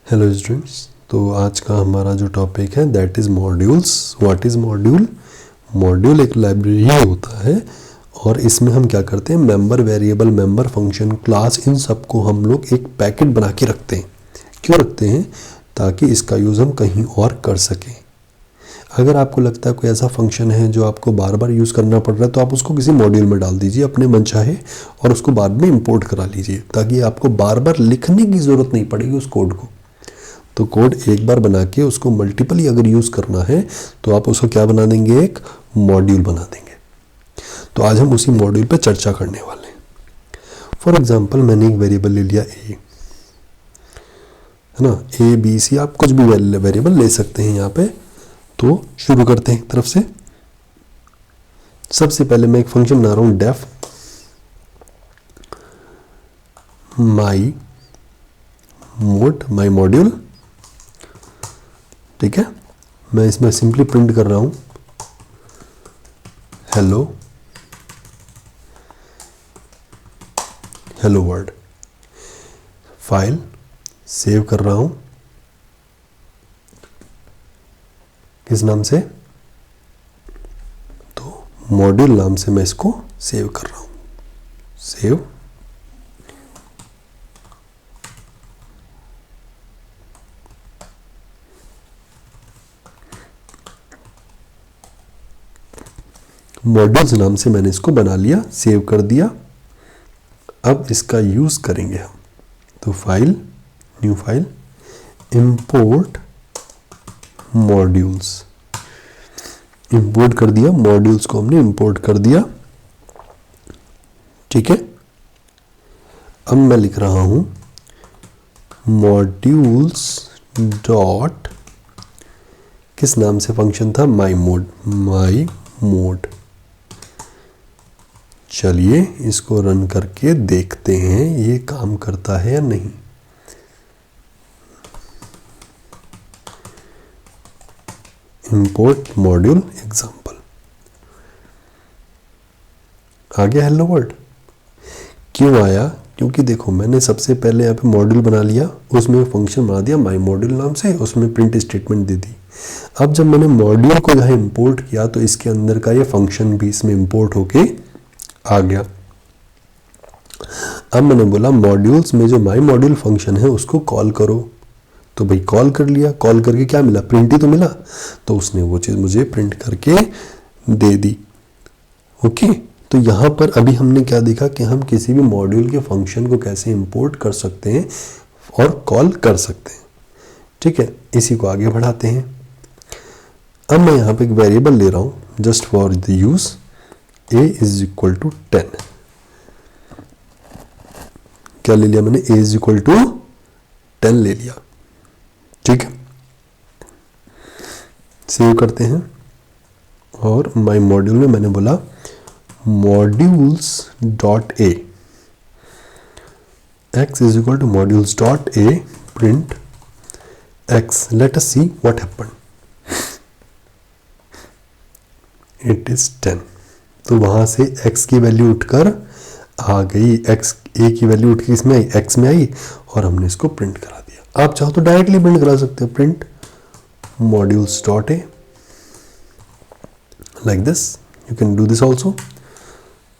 Hello students, तो आज का हमारा जो टॉपिक है that is modules. What is module? Module एक लाइब्रेरी होता है और इसमें हम क्या करते हैं, member variable, member function, class, इन सबको हम लोग एक पैकेट बना के रखते हैं। क्यों रखते हैं? ताकि इसका यूज़ हम कहीं और कर सकें। अगर आपको लगता है कोई ऐसा फंक्शन है जो आपको बार बार यूज़ करना पड़ रहा है तो आप उसको किसी मॉड्यूल में डाल दीजिए अपने मनचाहे और उसको बाद में इंपोर्ट करा लीजिए, ताकि आपको बार बार लिखने की ज़रूरत नहीं पड़ेगी उस कोड को। तो कोड एक बार बना के उसको मल्टीपली अगर यूज़ करना है तो आप उसको क्या बना देंगे, एक मॉड्यूल बना देंगे। तो आज हम उसी मॉड्यूल पे चर्चा करने वाले हैं। फॉर एग्जांपल मैंने एक वेरिएबल ले लिया ए, है ना, ए बी सी, आप कुछ भी वेरिएबल ले सकते हैं यहाँ पे। तो शुरू करते हैं एक तरफ से। सबसे पहले मैं एक फंक्शन बना रहा हूँ, def my mode, my module. ठीक है, मैं इसमें सिंपली प्रिंट कर रहा हूं hello hello world. File save कर रहा हूं किस नाम से? तो मॉड्यूल नाम से मैं इसको सेव कर रहा हूं। सेव। मॉड्यूल्स नाम से मैंने इसको बना लिया, सेव कर दिया। अब इसका यूज करेंगे हम। तो file, new file, import modules. Import कर दिया, मॉड्यूल्स को हमने इंपोर्ट कर दिया। ठीक है, अब मैं लिख रहा हूं मॉड्यूल्स डॉट, किस नाम से फंक्शन था? माई मोड, माई मोड। चलिए इसको रन करके देखते हैं ये काम करता है या नहीं। इंपोर्ट मॉड्यूल एग्जांपल, आ गया हेलो वर्ल्ड। क्यों आया? क्योंकि देखो मैंने सबसे पहले यहाँ पे मॉड्यूल बना लिया, उसमें फंक्शन बना दिया माई मॉड्यूल नाम से, उसमें प्रिंट स्टेटमेंट दे दी। अब जब मैंने मॉड्यूल को यहाँ इंपोर्ट किया तो इसके अंदर का ये फंक्शन भी इसमें इंपोर्ट होके आ गया। अब मैंने बोला मॉड्यूल्स में जो माई मॉड्यूल फंक्शन है उसको कॉल करो। तो भाई कॉल कर लिया, कॉल करके क्या मिला? प्रिंट ही तो मिला। तो उसने वो चीज़ मुझे प्रिंट करके दे दी। ओके, तो यहाँ पर अभी हमने क्या देखा कि हम किसी भी मॉड्यूल के फंक्शन को कैसे इंपोर्ट कर सकते हैं और कॉल कर सकते हैं। ठीक है, इसी को आगे बढ़ाते हैं। अब मैं यहाँ पे एक वेरिएबल ले रहा हूँ just for the use, a is equal to 10। क्या ले लिया मैंने? a इज इक्वल टू 10 ले लिया। ठीक है, सेव करते हैं और माई मॉड्यूल में मैंने बोला modules dot A, x is equal two modules dot A, print x। Let us see what happened. It is 10। तो वहां से x की वैल्यू उठकर आ गई, x a की वैल्यू उठ के इसमें आई, x में आई और हमने इसको प्रिंट करा दिया। आप चाहो तो डायरेक्टली प्रिंट करा सकते हो, print modules dot A, like this. You can do this also.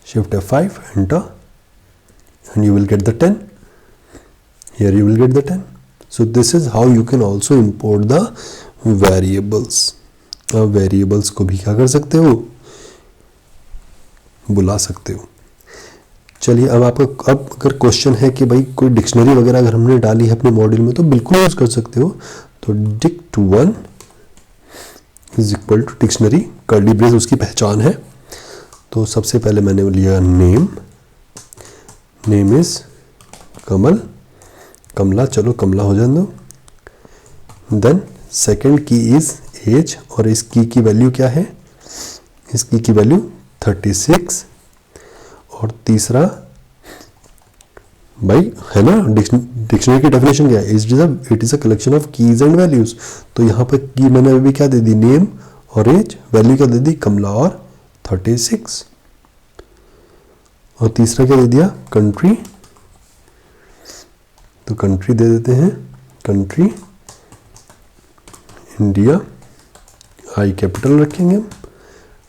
Shift F5, enter, and you will get the 10. Here you will get the 10. So this is how you can also import the variables. अब variables को भी क्या कर सकते हो? बुला सकते हो। चलिए अब आपका, अब अगर क्वेश्चन है कि भाई कोई डिक्शनरी वगैरह अगर हमने डाली है अपने मॉड्यूल में तो बिल्कुल यूज कर सकते हो। तो dict1 is equal to dictionary, curly brace उसकी पहचान है। तो सबसे पहले मैंने लिया name, name is Kamal, Kamala, चलो कमला हो जाने दो। Then second key is age, और इस की वैल्यू क्या है? इस की वैल्यू 36। और तीसरा भाई है ना, डिक्शनरी की डेफिनेशन क्या है? It is a collection of keys and values. तो यहाँ पर की मैंने अभी क्या दे दी? नेम और एज, वैल्यू क्या दे दी? कमला और 36। और तीसरा क्या दे दिया? कंट्री। तो कंट्री दे देते हैं, कंट्री इंडिया, आई कैपिटल रखेंगे हम,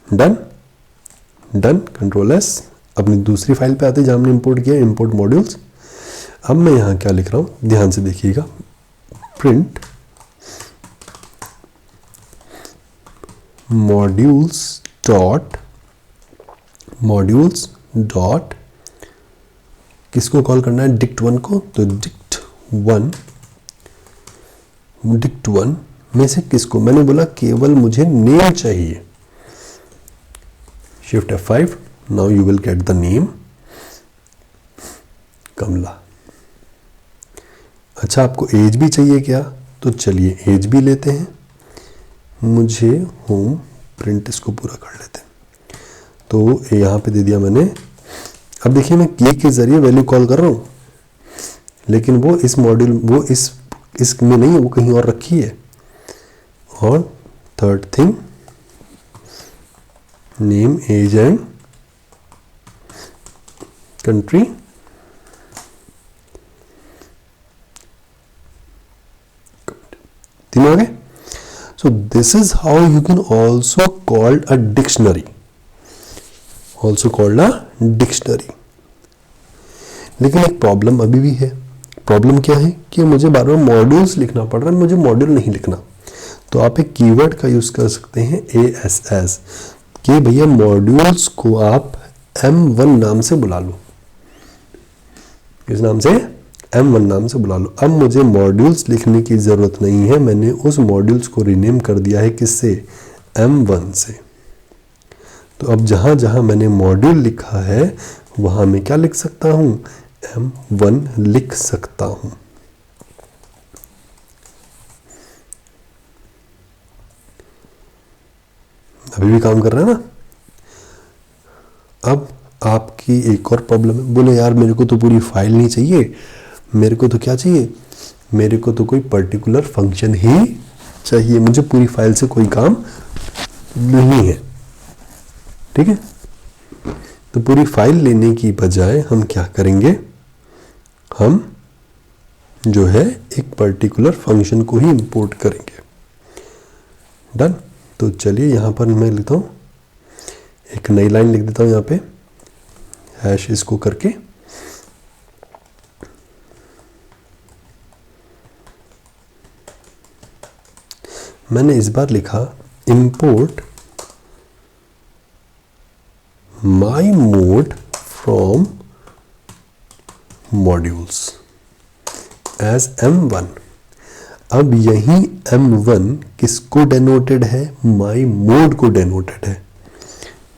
डन डन, कंट्रोल एस। अपनी दूसरी फाइल पे आते जहां हमने इंपोर्ट किया, इंपोर्ट मॉड्यूल्स। अब मैं यहां क्या लिख रहा हूं, ध्यान से देखिएगा, प्रिंट मॉड्यूल्स डॉट किसको कॉल करना है, dict1 को। तो dict1 में से किसको, मैंने बोला केवल मुझे नेम चाहिए, shift F5, now you will get the name Kamala. अच्छा, आपको एज भी चाहिए क्या, तो चलिए एज भी लेते हैं, मुझे होम प्रिंट इसको पूरा कर लेते हैं। तो यहां पे दे दिया मैंने। अब देखिए मैं के जरिए वैल्यू कॉल कर रहा हूं, लेकिन वो इस मॉड्यूल, वो इसमें नहीं है, वो कहीं और रखी है। और third thing, name, age and country. तीनों आ गए। So this is how you can also called a dictionary, लेकिन एक प्रॉब्लम अभी भी है। प्रॉब्लम क्या है कि मुझे बार बार मॉड्यूल्स लिखना पड़ रहा है, मुझे मॉड्यूल नहीं लिखना। तो आप एक कीवर्ड का यूज कर सकते हैं ASS, कि भैया मॉड्यूल्स को आप M1 नाम से बुला लो। किस नाम से, M1 नाम से बुला लो। अब मुझे मॉड्यूल्स लिखने की जरूरत नहीं है, मैंने उस मॉड्यूल्स को रीनेम कर दिया है, किससे, M1 से। तो अब जहां जहां मैंने मॉड्यूल लिखा है वहां मैं क्या लिख सकता हूं, M1 लिख सकता हूं। अभी भी काम कर रहा है ना। अब आपकी एक और प्रॉब्लम है, बोले यार मेरे को तो पूरी फाइल नहीं चाहिए, मेरे को तो क्या चाहिए, मेरे को तो कोई पर्टिकुलर फंक्शन ही चाहिए, मुझे पूरी फाइल से कोई काम नहीं है। ठीक है, तो पूरी फाइल लेने की बजाय हम क्या करेंगे, हम जो है एक पर्टिकुलर फंक्शन को ही इंपोर्ट करेंगे। डन। तो चलिए यहां पर मैं लिखता हूं, एक नई लाइन लिख देता हूं यहां पे, हैश इसको करके। मैंने इस बार लिखा import my mode from modules as M1। अब यही M1 किसको डेनोटेड है, माई मोड को डेनोटेड है।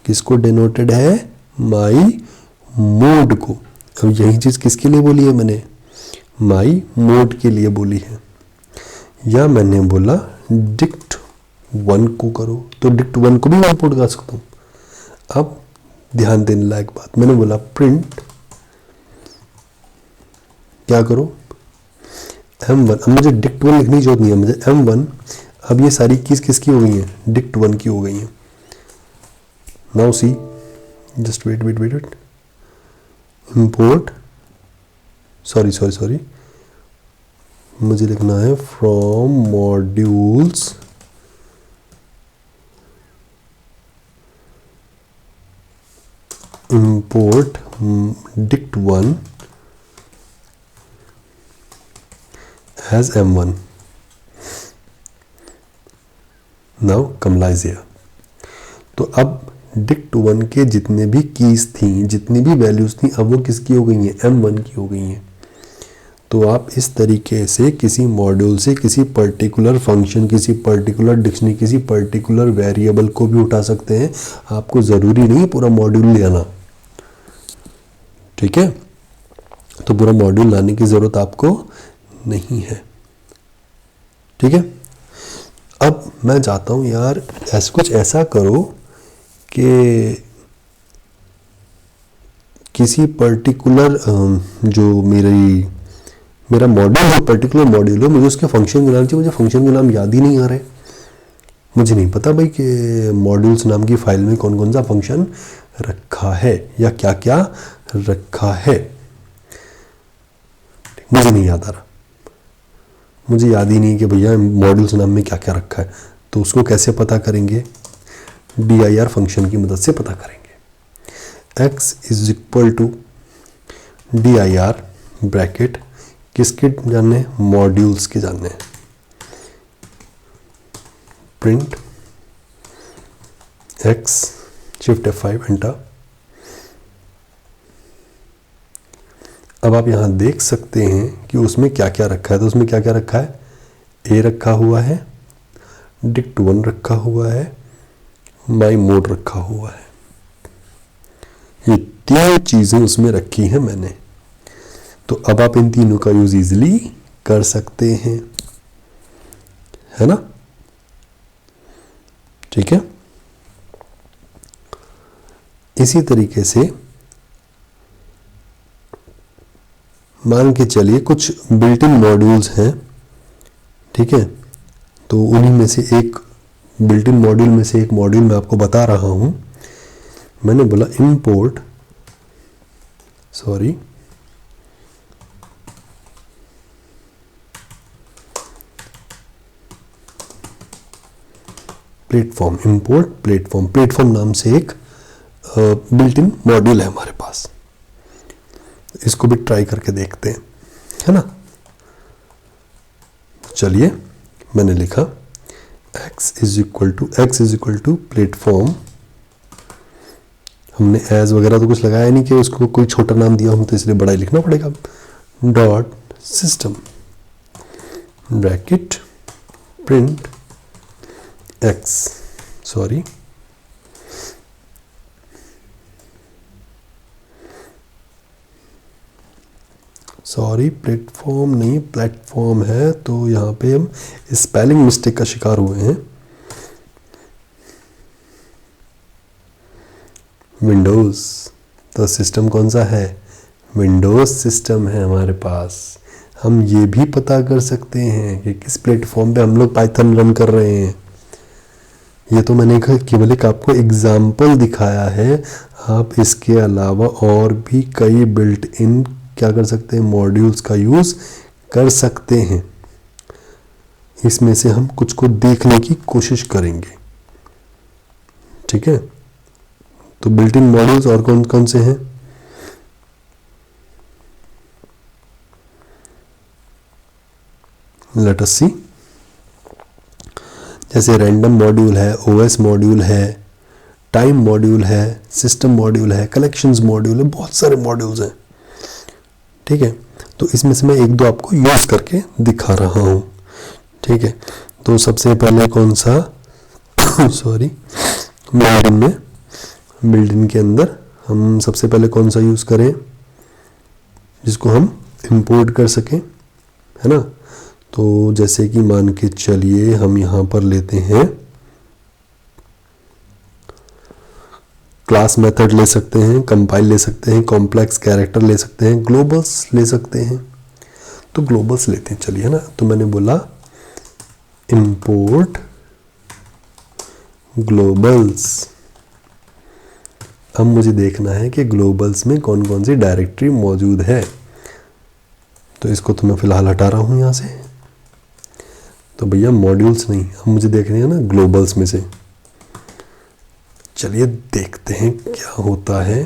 किसको डेनोटेड है, माई मोड को। अब यही चीज किसके लिए बोली है मैंने, माई मोड के लिए बोली है। या मैंने बोला dict1 को करो, तो dict1 को भी मैं इंपोर्ट कर सकता हूं। अब ध्यान देने लायक बात, मैंने बोला प्रिंट क्या करो, M1। अब मुझे dict1 लिखने की जरूरत नहीं है, मुझे M1। अब ये सारी कीज किसकी हो गई हैं, dict1 की हो गई हैं। Now see, just wait, import, sorry, मुझे लिखना है from modules import dict1 as M1। Now Kamala is here. तो अब dict1 के जितने भी कीज थी, जितनी भी वैल्यूज थी, अब वो किसकी हो गई हैं, M1 की हो गई हैं। तो आप इस तरीके से किसी मॉड्यूल से किसी पर्टिकुलर फंक्शन, किसी पर्टिकुलर डिक्शनरी, किसी पर्टिकुलर वेरिएबल को भी उठा सकते हैं। आपको जरूरी नहीं पूरा मॉड्यूल ले आना। ठीक है, तो पूरा मॉड्यूल लाने की जरूरत आपको नहीं है। ठीक है, अब मैं चाहता हूं यार कुछ ऐसा करो कि किसी पर्टिकुलर जो मेरा मॉड्यूल है, पर्टिकुलर मॉड्यूल है, मुझे उसके फंक्शन के नाम चाहिए। मुझे फंक्शन के नाम याद ही नहीं आ रहे, मुझे नहीं पता भाई कि मॉड्यूल्स नाम की फाइल में कौन कौन सा फंक्शन रखा है या क्या क्या रखा है, मुझे नहीं याद आ रहा। मुझे याद ही नहीं कि भैया मॉड्यूल्स नाम में क्या क्या रखा है, तो उसको कैसे पता करेंगे, dir फंक्शन की मदद से पता करेंगे। x is equal to dir bracket किसके जानने, मॉड्यूल्स के जानने हैं, print x shift F5 enter. अब आप यहां देख सकते हैं कि उसमें क्या क्या रखा है, तो उसमें क्या क्या रखा है, a रखा हुआ है, dict1 रखा हुआ है, माई मोड रखा हुआ है, ये तीन चीजें उसमें रखी हैं मैंने। तो अब आप इन तीनों का यूज इजीली कर सकते हैं, है ना, ठीक है। इसी तरीके से मान के चलिए कुछ बिल्ट इन मॉड्यूल्स हैं, ठीक है, तो उन्हीं में से एक बिल्ट इन मॉड्यूल में से एक मॉड्यूल मैं आपको बता रहा हूं। मैंने बोला इंपोर्ट प्लेटफॉर्म, इंपोर्ट प्लेटफॉर्म नाम से एक बिल्ट इन मॉड्यूल है हमारे पास। इसको भी ट्राई करके देखते हैं, है ना। चलिए मैंने लिखा x is equal to platform, हमने एज वगैरह तो कुछ लगाया नहीं कि उसको कोई छोटा नाम दिया हूं, तो इसलिए बड़ा ही लिखना पड़ेगा, dot system bracket print x sorry platform नहीं प्लेटफॉर्म है, तो यहाँ पे हम स्पेलिंग मिस्टेक का शिकार हुए हैं। विंडोज, तो सिस्टम कौन सा है, विंडोज सिस्टम है हमारे पास। हम ये भी पता कर सकते हैं कि किस प्लेटफॉर्म पे हम लोग पाइथन रन कर रहे हैं। ये तो मैंने केवल एक आपको एग्जाम्पल दिखाया है, आप इसके अलावा और भी कई बिल्ट इन क्या कर सकते हैं, मॉड्यूल्स का यूज कर सकते हैं। इसमें से हम कुछ को देखने की कोशिश करेंगे, ठीक है। तो बिल्ट इन मॉड्यूल्स और कौन कौन से हैं, लेट अस सी। जैसे रैंडम मॉड्यूल है, ओएस मॉड्यूल है, टाइम मॉड्यूल है, सिस्टम मॉड्यूल है, कलेक्शंस मॉड्यूल है, बहुत सारे मॉड्यूल्स हैं, ठीक है। तो इसमें से मैं एक दो आपको यूज करके दिखा रहा हूं, ठीक है। तो सबसे पहले कौन सा बिल्ट इन के अंदर हम सबसे पहले कौन सा यूज करें जिसको हम इंपोर्ट कर सकें, है ना। तो जैसे कि मान के चलिए हम यहां पर लेते हैं क्लास मेथड ले सकते हैं, कंपाइल ले सकते हैं, कॉम्प्लेक्स कैरेक्टर ले सकते हैं, ग्लोबल्स ले सकते हैं। तो ग्लोबल्स लेते हैं चलिए, है ना। तो मैंने बोला इंपोर्ट ग्लोबल्स। अब मुझे देखना है कि ग्लोबल्स में कौन कौन सी डायरेक्टरी मौजूद है, तो इसको तो मैं फिलहाल हटा रहा हूं यहां से। तो भैया मॉड्यूल्स नहीं, अब मुझे देखनी है ना ग्लोबल्स में से। चलिए देखते हैं क्या होता है,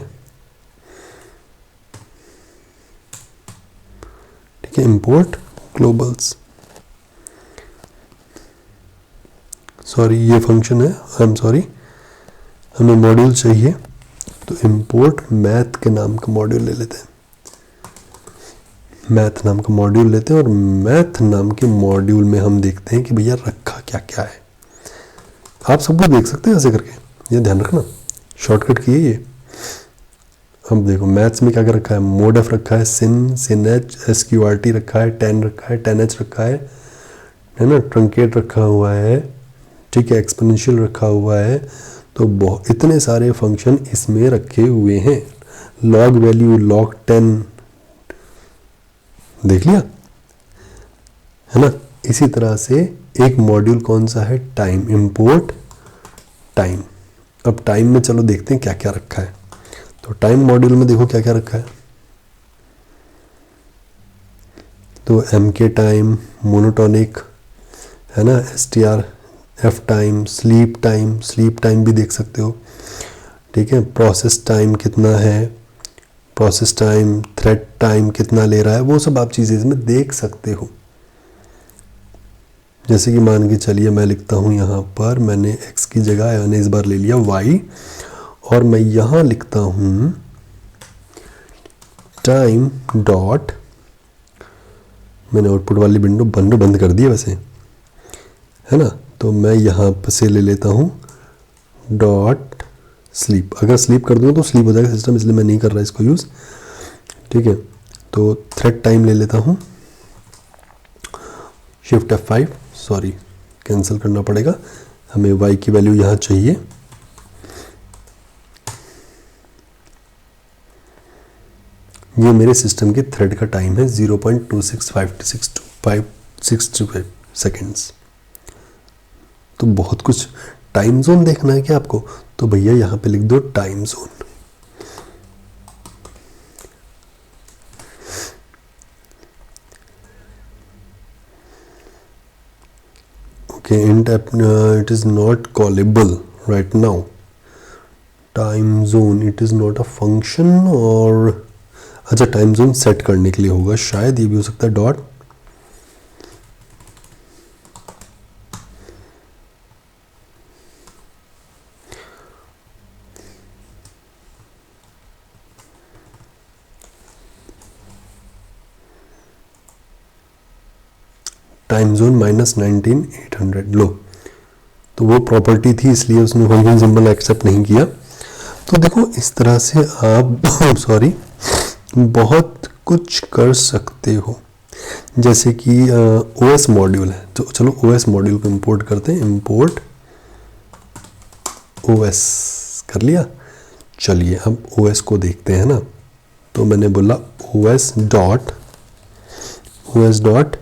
ठीक है। इंपोर्ट ग्लोबल्स, सॉरी ये फंक्शन है, आई एम सॉरी, हमें मॉड्यूल चाहिए, तो इंपोर्ट मैथ के नाम का मॉड्यूल ले लेते हैं, मैथ नाम का मॉड्यूल लेते हैं। और मैथ नाम के मॉड्यूल में हम देखते हैं कि भैया रखा क्या क्या है। आप सबको देख सकते हैं ऐसे करके, ये ध्यान रखना, शॉर्टकट की है ये। अब देखो मैथ्स में क्या क्या रखा है, मोड एफ रखा है, सिन एच, SQRT रखा है, 10 रखा है, 10H रखा है ना, ट्रंकेट रखा हुआ है, ठीक है, एक्सपोनेंशियल रखा हुआ है। तो बहुत इतने सारे फंक्शन इसमें रखे हुए हैं। लॉग वैल्यू, log 10 देख लिया, है ना। इसी तरह से एक मॉड्यूल कौन सा है, टाइम, इंपोर्ट टाइम। अब टाइम में चलो देखते हैं क्या क्या रखा है। तो टाइम मॉड्यूल में देखो क्या क्या रखा है, तो MK टाइम, मोनोटोनिक, है ना, str, f time, sleep time भी देख सकते हो, ठीक है। प्रोसेस टाइम कितना है, प्रोसेस टाइम, थ्रेड टाइम कितना ले रहा है, वो सब आप चीज़ें इसमें देख सकते हो। जैसे कि मान के चलिए मैं लिखता हूँ यहाँ पर, मैंने x की जगह मैंने इस बार ले लिया y, और मैं यहाँ लिखता हूँ टाइम डॉट, मैंने आउटपुट वाली विंडो बंद कर दी है वैसे, है ना, तो मैं यहाँ से ले लेता हूँ डॉट स्लीप। अगर स्लीप कर दूँ तो स्लीप हो जाएगा सिस्टम, इसलिए मैं नहीं कर रहा इसको यूज़, ठीक है। तो थ्रेड टाइम ले लेता हूँ, शिफ्ट F5, सॉरी कैंसिल करना पड़ेगा, हमें y की वैल्यू यहाँ चाहिए, ये मेरे सिस्टम के थ्रेड का टाइम है 0.26565 सेकेंड्स। तो बहुत कुछ, टाइम जोन देखना है क्या आपको, तो भैया यहाँ पे लिख दो time zone. Okay, int it is not callable right now, time zone it is not a function, और अच्छा टाइम जोन सेट करने के लिए होगा शायद, ये भी हो सकता है डॉट, टाइम जोन -19800 लो, तो वो प्रॉपर्टी थी इसलिए उसने फंक्शन सिंबल एक्सेप्ट नहीं किया। तो देखो इस तरह से आप सॉरी बहुत कुछ कर सकते हो। जैसे कि OS मॉड्यूल है, तो चलो OS मॉड्यूल को इंपोर्ट करते हैं, इंपोर्ट OS कर लिया। चलिए अब OS को देखते हैं ना, तो मैंने बोला OS dot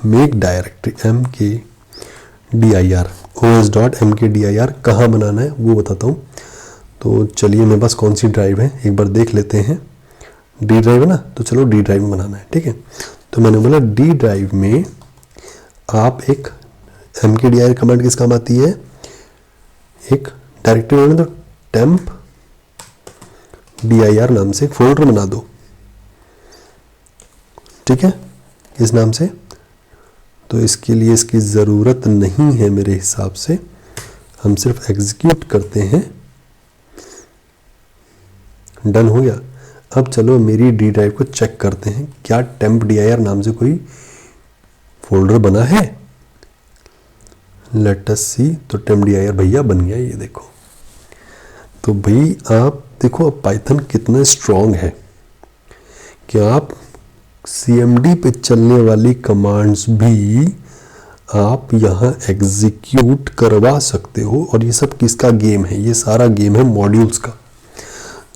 make directory mkdir, OS dot mkdir कहाँ बनाना है वो बताता हूँ। तो चलिए मेरे पास कौन सी ड्राइव है एक बार देख लेते हैं, डी ड्राइव है ना, तो चलो डी ड्राइव में बनाना है, ठीक है। तो मैंने बोला डी ड्राइव में आप एक mkdir कमांड किस काम आती है, एक डायरेक्टरी बनाने दो, टेम्प dir नाम से एक फोल्डर बना दो, ठीक है, इस नाम से। तो इसके लिए इसकी ज़रूरत नहीं है मेरे हिसाब से, हम सिर्फ एग्जीक्यूट करते हैं, डन हो गया। अब चलो मेरी डी ड्राइव को चेक करते हैं, क्या टेम्प dir नाम से कोई फोल्डर बना है, लेट अस सी। तो टेम्प dir भैया बन गया, ये देखो। तो भाई आप देखो अब पाइथन कितना स्ट्रॉन्ग है कि आप CMD पे चलने वाली कमांड्स भी आप यहाँ एग्जीक्यूट करवा सकते हो, और ये सब किसका गेम है, ये सारा गेम है मॉड्यूल्स का।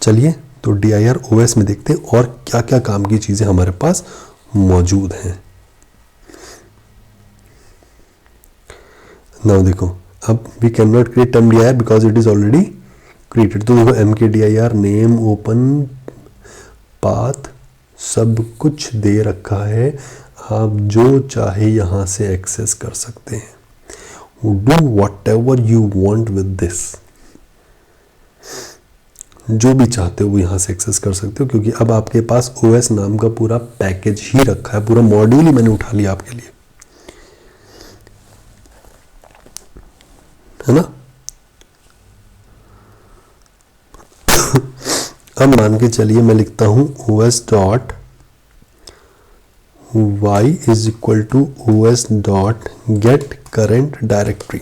चलिए तो dir OS में देखते हैं और क्या क्या काम की चीज़ें हमारे पास मौजूद हैं। नाउ देखो, अब we can not create temp dir because it is already created. तो देखो mkdir नेम, ओपन, पाथ सब कुछ दे रखा है, आप जो चाहे यहाँ से एक्सेस कर सकते हैं। Do what ever you want with this, जो भी चाहते हो वो यहाँ से एक्सेस कर सकते हो, क्योंकि अब आपके पास OS नाम का पूरा पैकेज ही रखा है, पूरा मॉड्यूल ही मैंने उठा लिया आपके लिए, है ना। अब मान के चलिए मैं लिखता हूं OS dot y is equal to OS dot get current directory,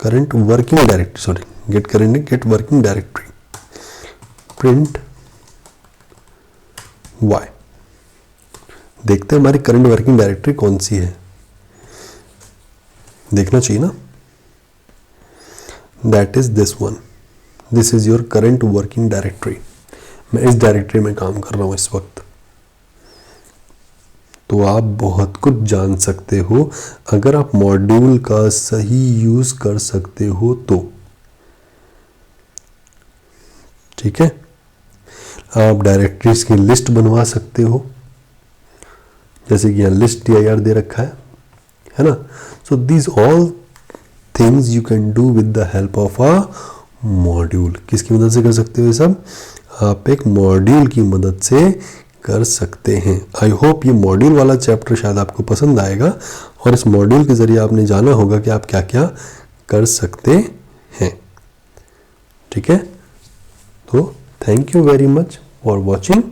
current working directory, sorry get current, get working directory, print y। देखते हैं हमारी करंट वर्किंग डायरेक्टरी कौन सी है, देखना चाहिए ना। That is this one, this is your current working directory. मैं इस डायरेक्टरी में काम कर रहा हूं इस वक्त। तो आप बहुत कुछ जान सकते हो अगर आप मॉड्यूल का सही यूज कर सकते हो तो, ठीक है। आप डायरेक्टरीज की लिस्ट बनवा सकते हो, जैसे कि यहाँ लिस्ट dir दे रखा है ना। So this all things you can do with the help of a module. किसकी मदद से कर सकते हो ये सब? आप एक मॉड्यूल की मदद से कर सकते हैं। आई होप ये मॉड्यूल वाला चैप्टर शायद आपको पसंद आएगा और इस मॉड्यूल के ज़रिए आपने जाना होगा कि आप क्या क्या कर सकते हैं। ठीक है, तो thank you very much for watching.